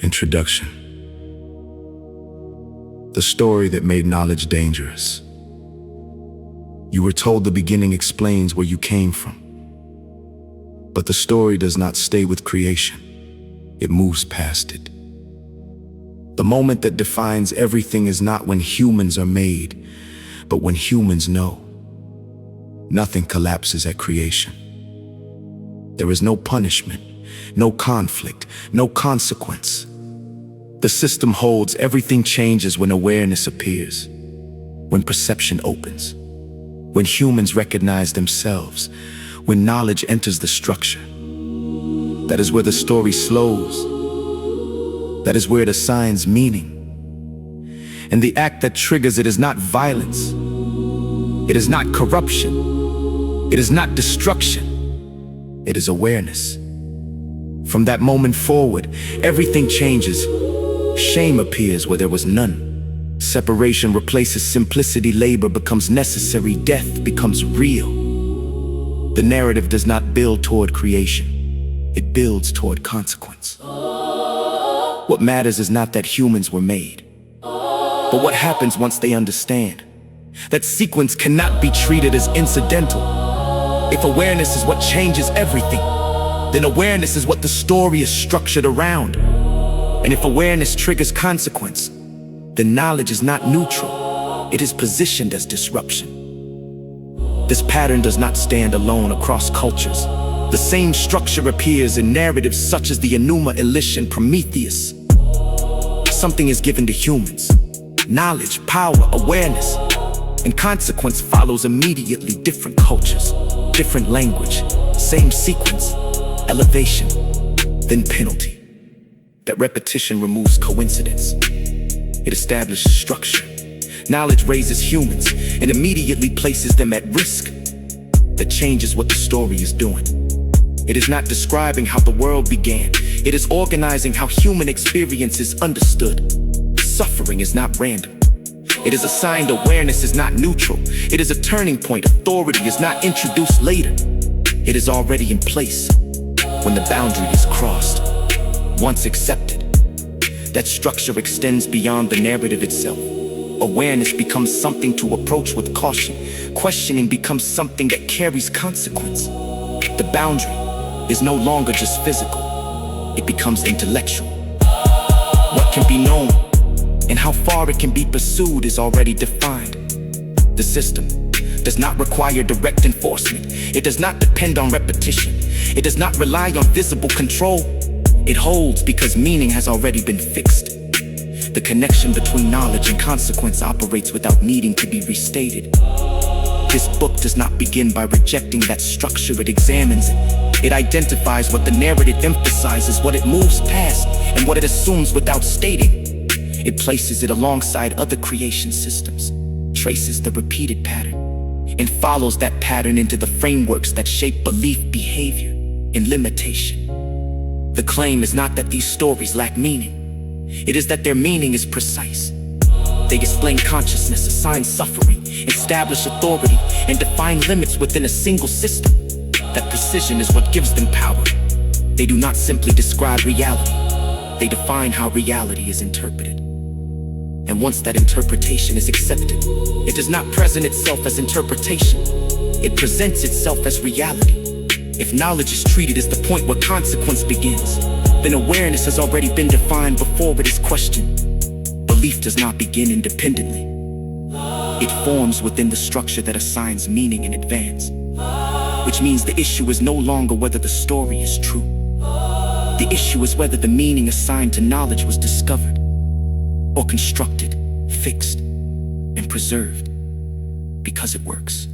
Introduction. The story that made knowledge dangerous. You were told the beginning explains where you came from. But the story does not stay with creation. It moves past it. The moment that defines everything is not when humans are made, but when humans know. Nothing collapses at creation. There is no punishment, no conflict, no consequence. The system holds, everything changes when awareness appears, when perception opens, when humans recognize themselves, when knowledge enters the structure. That is where the story slows. That is where it assigns meaning. And the act that triggers it is not violence. It is not corruption. It is not destruction. It is awareness. From that moment forward, everything changes. Shame appears where there was none. Separation replaces simplicity. Labor becomes necessary. Death becomes real. The narrative does not build toward creation. It builds toward consequence. What matters is not that humans were made, but what happens once they understand that sequence cannot be treated as incidental. If awareness is what changes everything, then awareness is what the story is structured around. And if awareness triggers consequence, then knowledge is not neutral. It is positioned as disruption. This pattern does not stand alone across cultures. The same structure appears in narratives such as the Enuma Elish and Prometheus. Something is given to humans: knowledge, power, awareness, and consequence follows immediately. Different cultures, different language, same sequence: elevation, then penalty. That repetition removes coincidence. It establishes structure. Knowledge raises humans and immediately places them at risk. That changes what the story is doing. It is not describing how the world began. It is organizing how human experience is understood. Suffering is not random. It is assigned. Awareness is not neutral. It is a turning point. Authority is not introduced later. It is already in place when the boundary is crossed. Once accepted, that structure extends beyond the narrative itself. Awareness becomes something to approach with caution. Questioning becomes something that carries consequence. The boundary is no longer just physical. It becomes intellectual. What can be known and how far it can be pursued is already defined. The system does not require direct enforcement. It does not depend on repetition. It does not rely on visible control. It holds because meaning has already been fixed. The connection between knowledge and consequence operates without needing to be restated. This book does not begin by rejecting that structure. It examines it. It identifies what the narrative emphasizes, what it moves past, and what it assumes without stating. It places it alongside other creation systems, traces the repeated pattern, and follows that pattern into the frameworks that shape belief, behavior, and limitation. The claim is not that these stories lack meaning. It is that their meaning is precise. They explain consciousness, assign suffering, establish authority, and define limits within a single system. That precision is what gives them power. They do not simply describe reality. They define how reality is interpreted. And once that interpretation is accepted, it does not present itself as interpretation. It presents itself as reality. If knowledge is treated as the point where consequence begins, then awareness has already been defined before it is questioned. Belief does not begin independently. It forms within the structure that assigns meaning in advance. Which means the issue is no longer whether the story is true. The issue is whether the meaning assigned to knowledge was discovered, or constructed, fixed, and preserved, because it works.